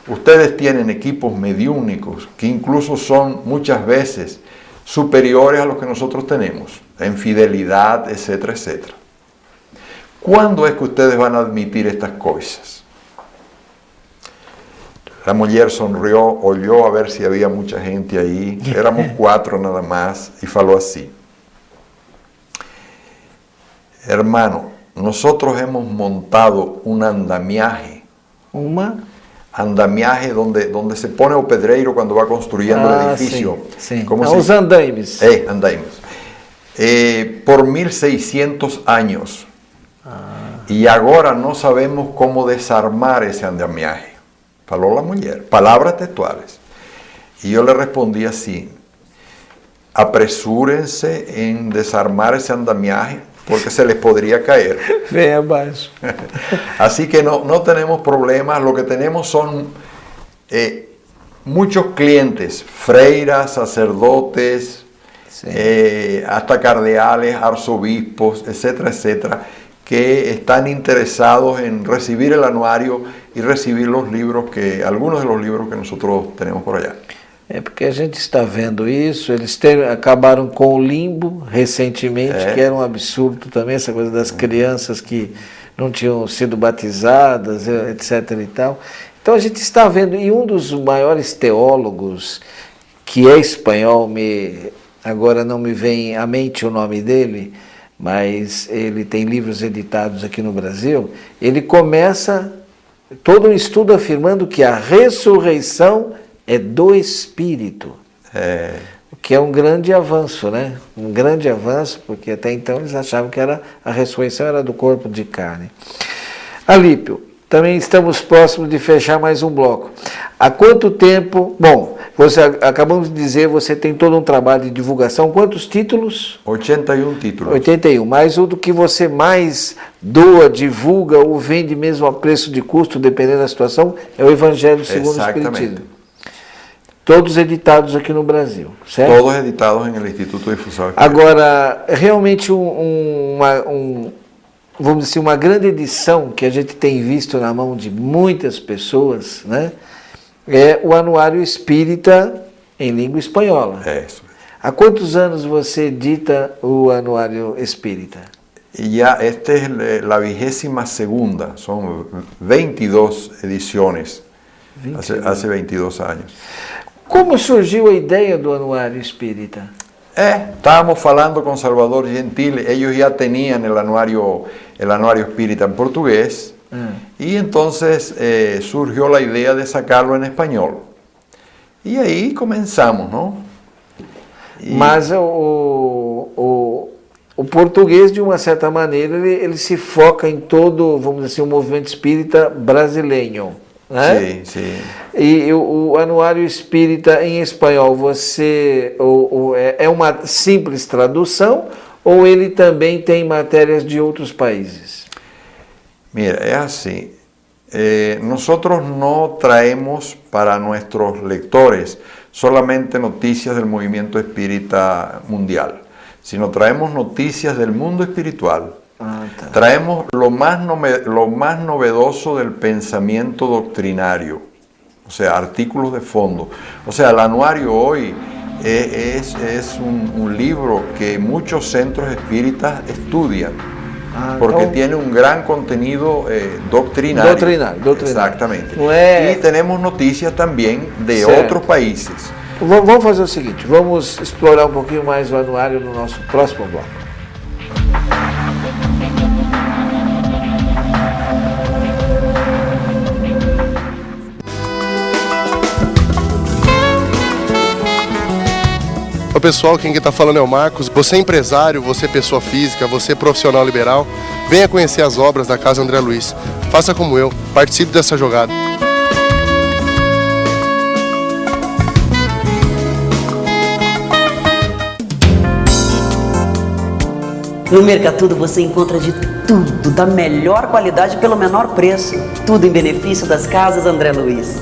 Ustedes tienen equipos mediúnicos que incluso son muchas veces superiores a los que nosotros tenemos, en fidelidad, etcétera, etcétera. ¿Cuándo es que ustedes van a admitir estas cosas? La mujer sonrió, oyó a ver si había mucha gente ahí, éramos 4 nada más, y faló así. Hermano, nosotros hemos montado un andamiaje. Andamiaje donde se pone o pedreiro cuando va construyendo el edificio. Sí, sí. Los andaimes. Andaimes. Por 1600 años. Y ahora no sabemos cómo desarmar ese andamiaje. Faló la mujer, palabras textuales. Y yo le respondí así, apresúrense en desarmar ese andamiaje, porque se les podría caer. Vem abaixo. Así que no tenemos problemas, lo que tenemos son muchos clientes, freiras, sacerdotes, sí, hasta cardeales, arzobispos, etcétera, etcétera, que están interesados en recibir el anuario y recibir los libros, algunos de los libros que nosotros tenemos por allá. Porque a gente está vendo isso, eles acabaram com o limbo recentemente, que era um absurdo também, essa coisa das crianças que não tinham sido batizadas, etc. e tal. Então a gente está vendo, e um dos maiores teólogos, que é espanhol, agora não me vem à mente o nome dele, mas ele tem livros editados aqui no Brasil, ele começa todo um estudo afirmando que a ressurreição é do Espírito, o que é um grande avanço, né? Um grande avanço, porque até então eles achavam que a ressurreição era do corpo de carne. Alípio, também estamos próximos de fechar mais um bloco. Há quanto tempo... Bom, acabamos de dizer, você tem todo um trabalho de divulgação. Quantos títulos? 81 títulos. 81. Mas o do que você mais doa, divulga ou vende mesmo a preço de custo, dependendo da situação, é o Evangelho segundo o Espiritismo. Todos editados aqui no Brasil, certo? Todos editados no Instituto de Difusão. Agora, realmente vamos dizer, uma grande edição que a gente tem visto na mão de muitas pessoas, né? É o Anuário Espírita em língua espanhola. É isso. Há quantos anos você edita o Anuário Espírita? Ya esta es la 22ª, son 22 ediciones, hace 22 años. Como surgiu a ideia do Anuário Espírita? Estábamos falando con Salvador Gentile, ellos ya tenían el anuario espírita en portugués, y entonces surgió la idea de sacarlo en español. Y ahí comenzamos, ¿no? Mas o português, de uma certa maneira, ele se foca em todo, vamos dizer assim, o movimento espírita brasileiro, né? Sim, sim. E o Anuário Espírita em espanhol, é uma simples tradução ou ele também tem matérias de outros países? Mira, es así. Nosotros no traemos para nuestros lectores solamente noticias del movimiento espírita mundial, sino traemos noticias del mundo espiritual. Traemos lo más novedoso del pensamiento doctrinario, o sea, artículos de fondo. O sea, el anuario hoy es un libro que muchos centros espíritas estudian, porque tiene un gran contenido doctrinario. Doctrinario. Exactamente. Y tenemos noticias también de otros países. Vamos fazer o seguinte, vamos explorar um pouquinho mais o anuário no nosso próximo bloco. Oi pessoal, quem está falando é o Marcos. Você é empresário, você é pessoa física, você é profissional liberal, venha conhecer as obras da Casa André Luiz. Faça como eu, participe dessa jogada. No Mercatudo você encontra de tudo, da melhor qualidade pelo menor preço. Tudo em benefício das Casas André Luiz.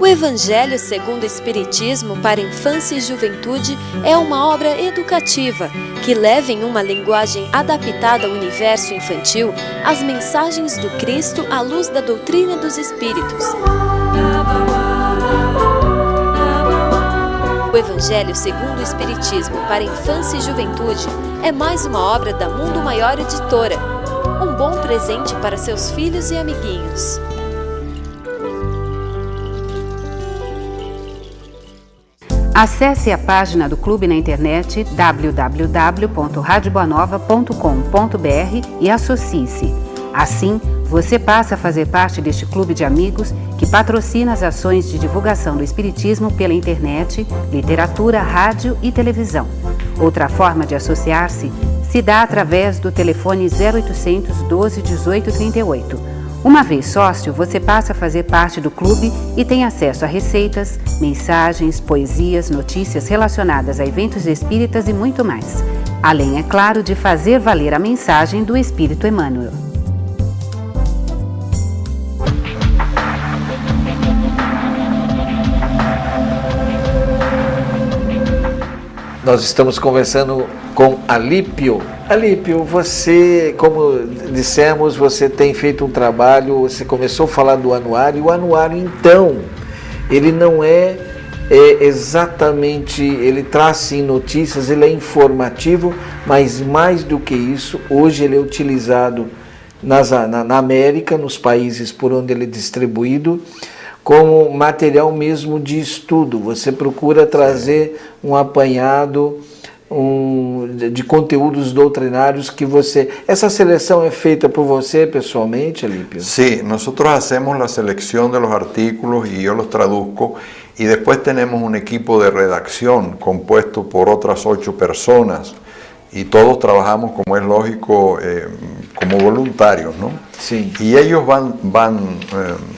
O Evangelho segundo o Espiritismo para Infância e Juventude é uma obra educativa que leva em uma linguagem adaptada ao universo infantil as mensagens do Cristo à luz da doutrina dos Espíritos. O Evangelho segundo o Espiritismo para Infância e Juventude é mais uma obra da Mundo Maior Editora, um bom presente para seus filhos e amiguinhos. Acesse a página do clube na internet www.radioboanova.com.br e associe-se. Assim, você passa a fazer parte deste clube de amigos que patrocina as ações de divulgação do Espiritismo pela internet, literatura, rádio e televisão. Outra forma de associar-se se dá através do telefone 0800 12 18 38. Uma vez sócio, você passa a fazer parte do clube e tem acesso a receitas, mensagens, poesias, notícias relacionadas a eventos espíritas e muito mais. Além, é claro, de fazer valer a mensagem do Espírito Emmanuel. Nós estamos conversando com Alípio. Alípio, você, como dissemos, você tem feito um trabalho, você começou a falar do anuário. O anuário, então, ele não é exatamente, ele traz sim notícias, ele é informativo, mas mais do que isso, hoje ele é utilizado na América, nos países por onde ele é distribuído, como material mesmo de estudo. Você procura trazer um apanhado de conteúdos doutrinários que você... Essa seleção é feita por você pessoalmente, Alípio? Sí, nosotros hacemos la selección de los artículos y yo los traduzco, y después tenemos un equipo de redacción compuesto por otras 8 personas, y todos trabajamos, como es lógico, como voluntarios, ¿no? Sí. Y ellos van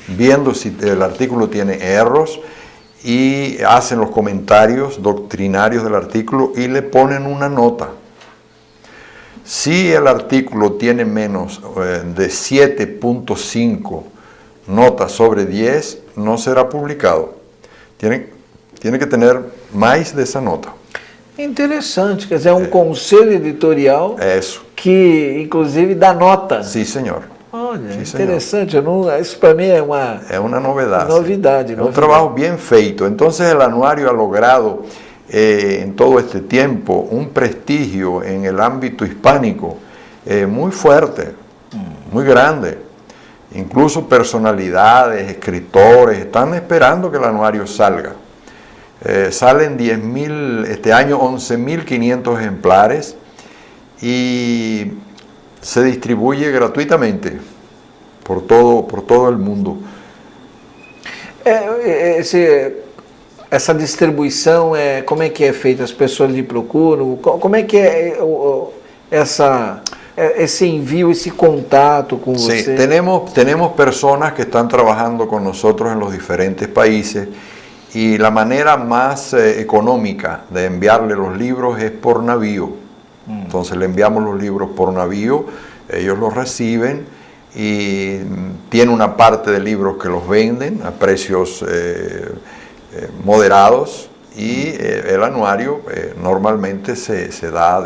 viendo si el artículo tiene errores y hacen los comentarios doctrinarios del artículo y le ponen una nota. Si el artículo tiene menos de 7.5 notas sobre 10, no será publicado. Tiene que tener mais dessa nota. Interessante, quer dizer, é um conselho editorial que, inclusive, dá nota. Sim, senhor. Oh, Olha, Sí, señor. interessante. Isso para mim é uma novedad. Novidade. Es un trabajo bien feito. Entonces el anuario ha logrado en todo este tiempo un prestigio en el ámbito hispánico muy fuerte, muy grande. Incluso personalidades, escritores, están esperando que el anuario salga. Salen 10.000, este año 11.500 ejemplares y se distribuye gratuitamente por todo el mundo. Essa distribuição, como é que é feita? As pessoas lhe procuram? Como é que é esse envio, esse contato com Sí, você? tenemos personas que están trabajando con nosotros en los diferentes países y la manera más económica de enviarle los libros es por navío. Entonces le enviamos los libros por navío, ellos los reciben y tiene una parte de libros que los venden a precios moderados y el anuario normalmente se da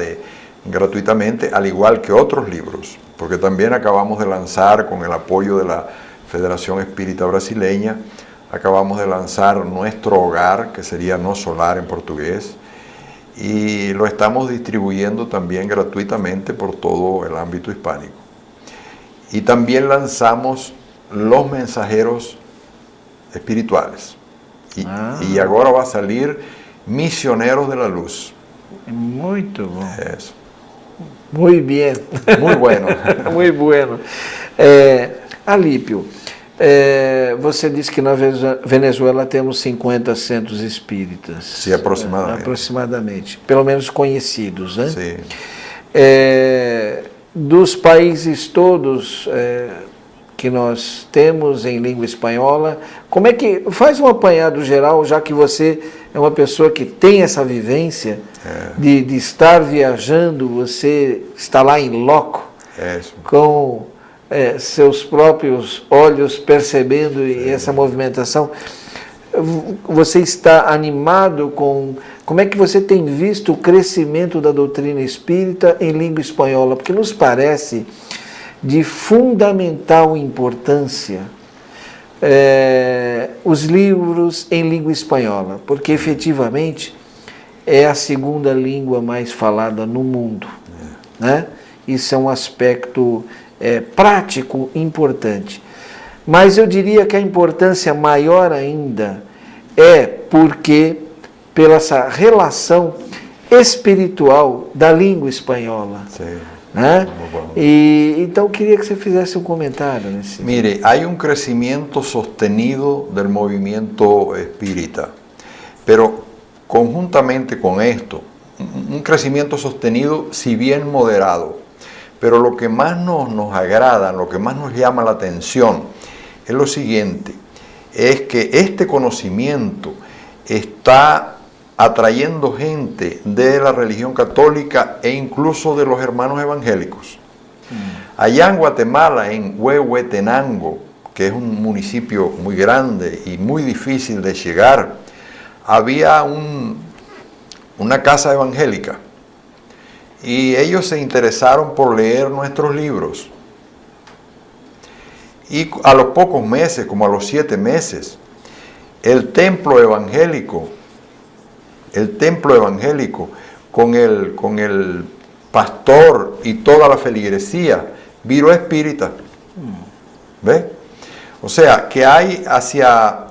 gratuitamente, al igual que otros libros, porque también acabamos de lanzar, con el apoyo de la Federación Espírita Brasileña, acabamos de lanzar Nuestro Hogar, que sería No Solar en portugués, y lo estamos distribuyendo también gratuitamente por todo el ámbito hispánico. Y también lanzamos Los Mensajeros Espirituales. Y ahora va a salir Misioneros de la Luz. Muito bom. Eso. Muy bien. Muy bueno. Muy bueno. Alípio, você disse que na Venezuela temos 50 centros espíritas. Sim, aproximadamente. Aproximadamente. Pelo menos conhecidos, né? Sim. Dos países todos que nós temos em língua espanhola, como é que... Faz um apanhado geral, já que você é uma pessoa que tem essa vivência de estar viajando, você está lá em loco, com seus próprios olhos percebendo essa movimentação. Você está animado com... Como é que você tem visto o crescimento da doutrina espírita em língua espanhola? Porque nos parece de fundamental importância os livros em língua espanhola, porque efetivamente é a segunda língua mais falada no mundo, né? Isso é um aspecto prático importante. Mas eu diria que a importância maior ainda é porque pela essa relação espiritual da língua espanhola. Sim. Né? E então queria que você fizesse um comentário nesse. Mire, hay un crecimiento sostenido del movimiento espírita, pero conjuntamente con esto, un crecimiento sostenido, si bien moderado, pero lo que más nos agrada, lo que más nos llama la atención es lo siguiente, es que este conocimiento está atrayendo gente de la religión católica e incluso de los hermanos evangélicos. Allá en Guatemala, en Huehuetenango, que es un municipio muy grande y muy difícil de llegar, había una casa evangélica y ellos se interesaron por leer nuestros libros. Y a los pocos meses, como a los 7 meses, el templo evangélico con el pastor y toda la feligresía viró espírita. ¿Ve? O sea, que hay hacia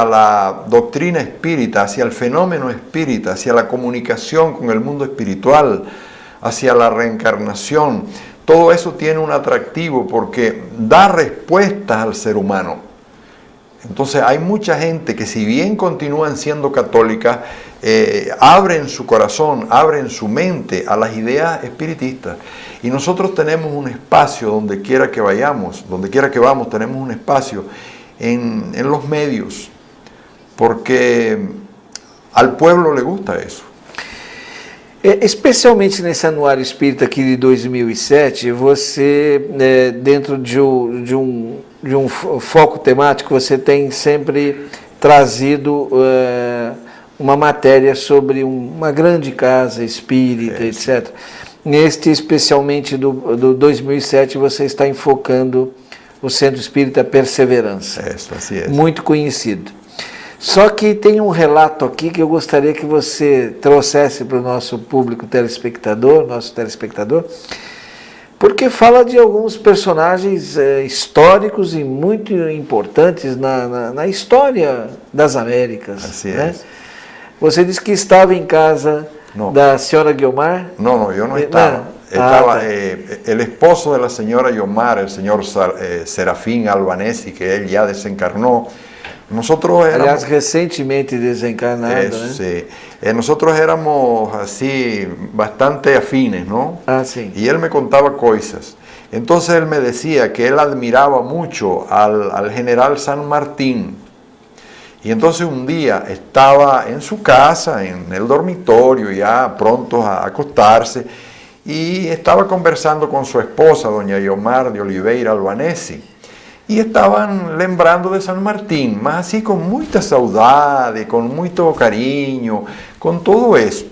la doctrina espírita, hacia el fenómeno espírita, hacia la comunicación con el mundo espiritual, hacia la reencarnación, todo eso tiene un atractivo porque da respuestas al ser humano. Entonces hay mucha gente que, si bien continúan siendo católicas, abren su corazón, abren su mente a las ideas espiritistas. Y nosotros tenemos un espacio donde quiera que vayamos, donde quiera que vamos, tenemos un espacio en los medios, porque al pueblo le gusta eso. Especialmente nesse anuário espírita aqui de 2007, você, dentro de um foco temático, você tem sempre trazido uma matéria sobre uma grande casa espírita, etc. Neste, especialmente do 2007, você está enfocando o Centro Espírita Perseverança. Así es. Muito conhecido. Só que tem um relato aqui que eu gostaria que você trouxesse para o nosso público telespectador, porque fala de alguns personagens históricos e muito importantes na história das Américas. Así né? es. Você disse que estava em casa da senhora Guiomar? No, yo no estaba. El esposo de la señora Guiomar, el señor Serafín Albanesi, que él ya desencarnó. Nosotros éramos, aliás, recentemente desencarnado, né? Sí. Nosotros éramos así bastante afines, ¿no? Sí. Y él me contaba cosas. Entonces él me decía que él admiraba mucho al general San Martín. Y entonces un día estaba en su casa, en el dormitorio, ya pronto a acostarse, y estaba conversando con su esposa, doña Guiomar de Oliveira Albanesi. Y estaban lembrando de San Martín, mas así con mucha saudade, con mucho cariño, con todo eso.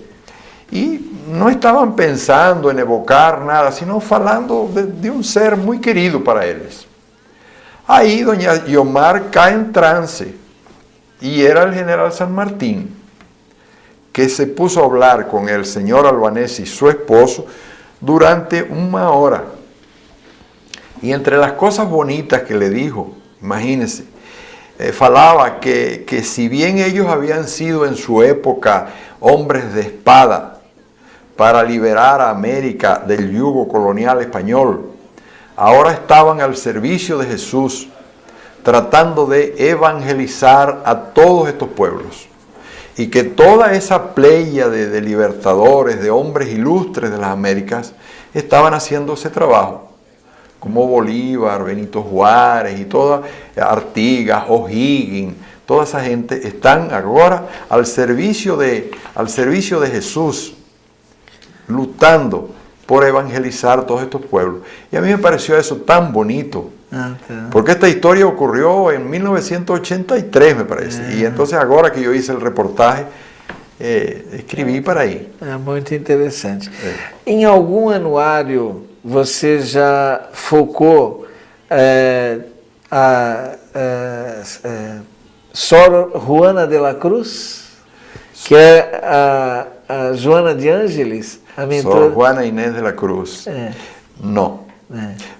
Y no estaban pensando en evocar nada, sino falando de un ser muy querido para ellos. Ahí doña Guiomar cae en trance, y era el general San Martín, que se puso a hablar con el señor Albanesi, su esposo, durante 1 hora. Y entre las cosas bonitas que le dijo, imagínense, falaba que si bien ellos habían sido en su época hombres de espada para liberar a América del yugo colonial español, ahora estaban al servicio de Jesús, tratando de evangelizar a todos estos pueblos. Y que toda esa playa de libertadores, de hombres ilustres de las Américas, estaban haciendo ese trabajo. Como Bolívar, Benito Juárez y toda Artigas, O'Higgins, toda esa gente están ahora al servicio de Jesús, luchando por evangelizar todos estos pueblos. Y a mí me pareció eso tan bonito, porque esta historia ocurrió en 1983, me parece, y entonces ahora que yo hice el reportaje, escrevi para aí. É muito interessante. Em algum anuário você já focou Sor Juana de la Cruz, que é a Joana de Ángeles, a mentora? Sor Juana Inés de la Cruz. No.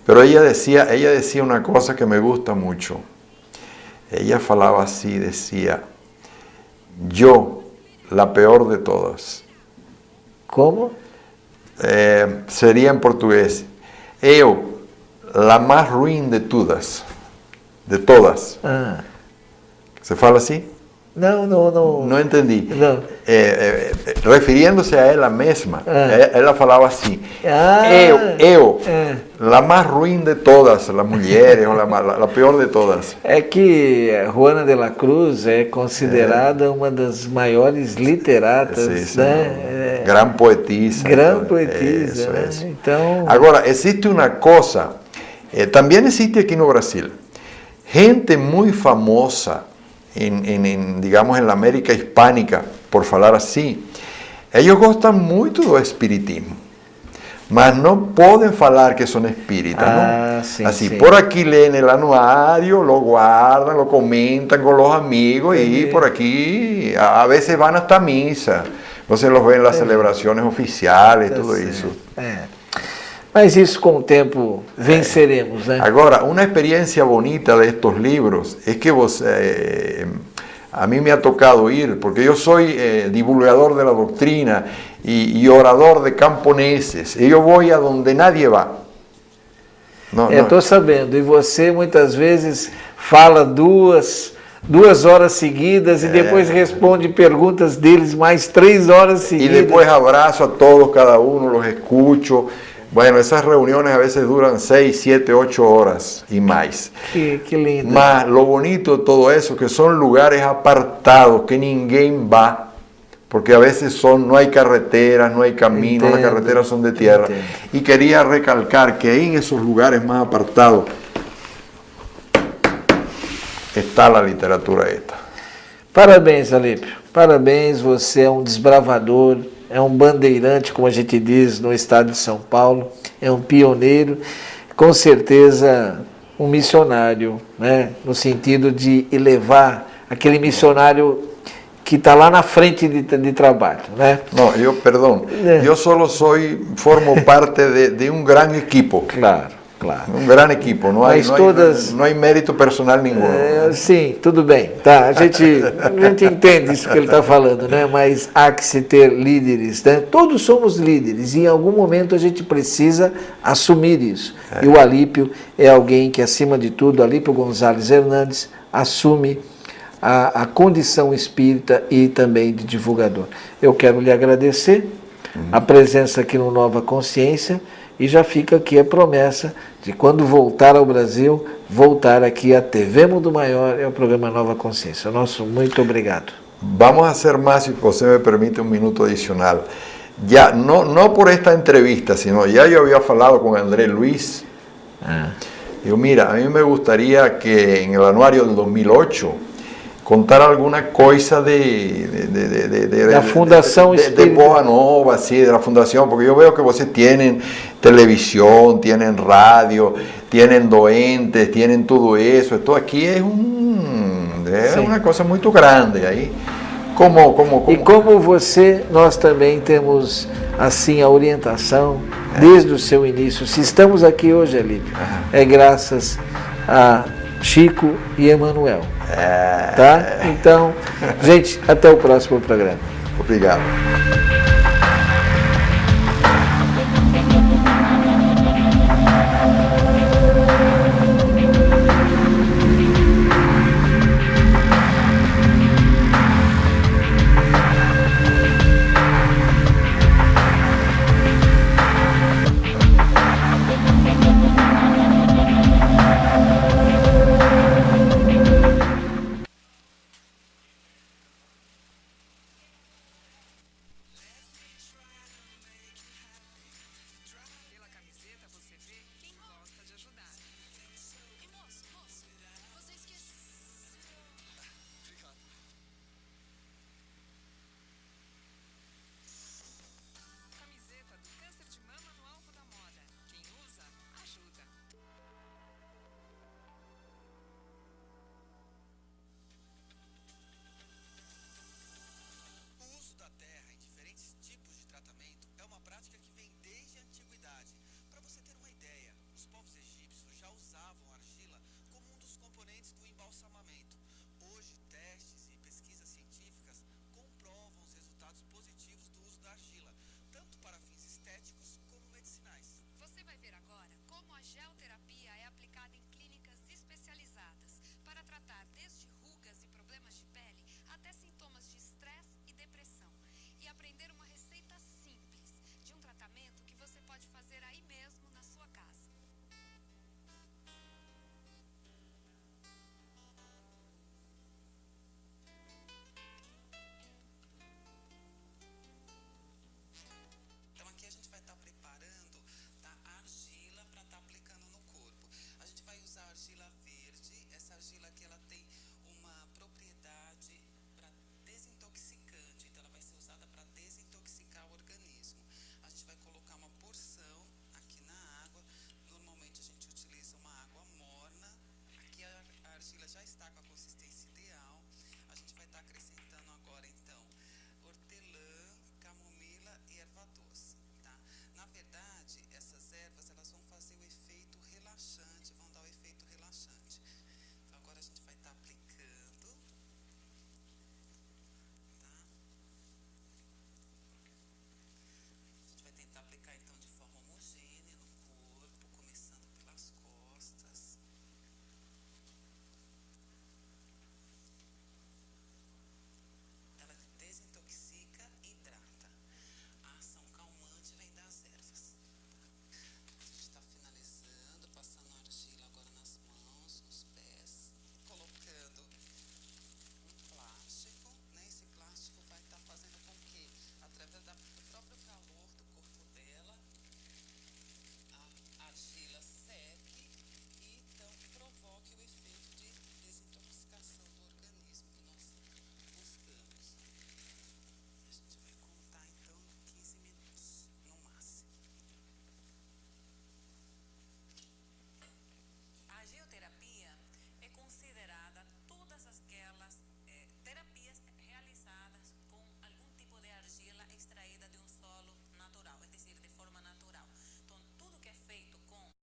Pero ella decía una cosa que me gusta mucho. Ella falaba así, decía, yo, la peor de todas. ¿Cómo? Sería en portugués. Eu, la más ruin de todas. De todas. ¿Se fala así? No. No entendí. No. Refiriéndose a ela mesma, ela falava assim, eu, la más ruin de todas, las mulheres, la peor de todas. É que Juana de la Cruz é considerada uma das maiores literatas, né? Gran poetisa. Gran poetisa, né? Então... Agora, existe uma coisa, também existe aqui no Brasil, gente muito famosa, digamos, en la América hispánica, por falar así, ellos gostan mucho do espiritismo, mas no pueden falar que son espíritas, ¿no? Sí, así, sí. Por aquí leen el anuario, lo guardan, lo comentan con los amigos y por aquí a veces van hasta misa, entonces los ven en las celebraciones oficiales, todo eso. Mas isso com o tempo venceremos, né? Agora, uma experiência bonita de estos libros es que a mí me ha tocado ir, porque yo soy divulgador de la doctrina y orador de camponeses, e eu voy a donde nadie va. Estou sabendo, e você muitas vezes fala duas horas seguidas e depois responde perguntas deles mais 3 horas seguidas. E depois abraço a todos, cada uno, los escucho. Bueno, esas reuniones a veces duran 6, 7, 8 horas y más. Qué lindo. Mas lo bonito de todo eso, que son lugares apartados, que ninguém va, porque a veces no hay carreteras, no hay caminos, las carreteras son de tierra. Y quería recalcar que ahí en esos lugares más apartados está la literatura esta. Parabéns, Alípio. Parabéns, você é um desbravador, é um bandeirante, como a gente diz no estado de São Paulo, é um pioneiro. Com certeza um missionário, né? No sentido de elevar aquele missionário que está lá na frente de trabalho, né? Não, eu só formo parte de um grande equipo. Claro. Um grande equipo, não há mérito personal nenhum. Sim, tudo bem, tá? A gente entende isso que ele está falando, né? Mas há que se ter líderes, né? Todos somos líderes e em algum momento a gente precisa assumir isso. E o Alípio é alguém que, acima de tudo, Alípio Gonzalez Hernandes, assume a condição espírita e também de divulgador. Eu quero lhe agradecer a presença aqui no Nova Consciência e já fica aqui a promessa de quando voltar ao Brasil, voltar aqui à TV Mundo Maior e ao programa Nova Consciência. Nosso muito obrigado. Vamos a hacer más, si você me permite un minuto adicional. Ya, no por esta entrevista, sino ya yo había hablado con André Luis. Digo, mira, a mí me gustaría que en el anuario del 2008 contar alguna cosa de la Fundación de Boa Nova, sí, de la Fundación, porque yo veo que ustedes tienen televisión, tienen radio, tienen doentes, tienen todo eso. Esto aquí es uma coisa muito grande aí. E como você, nós também temos assim a orientação desde o seu início. Se estamos aqui hoje, Alípio, é graças a Chico e Emanuel. Tá? Então, gente, até o próximo programa. Obrigado.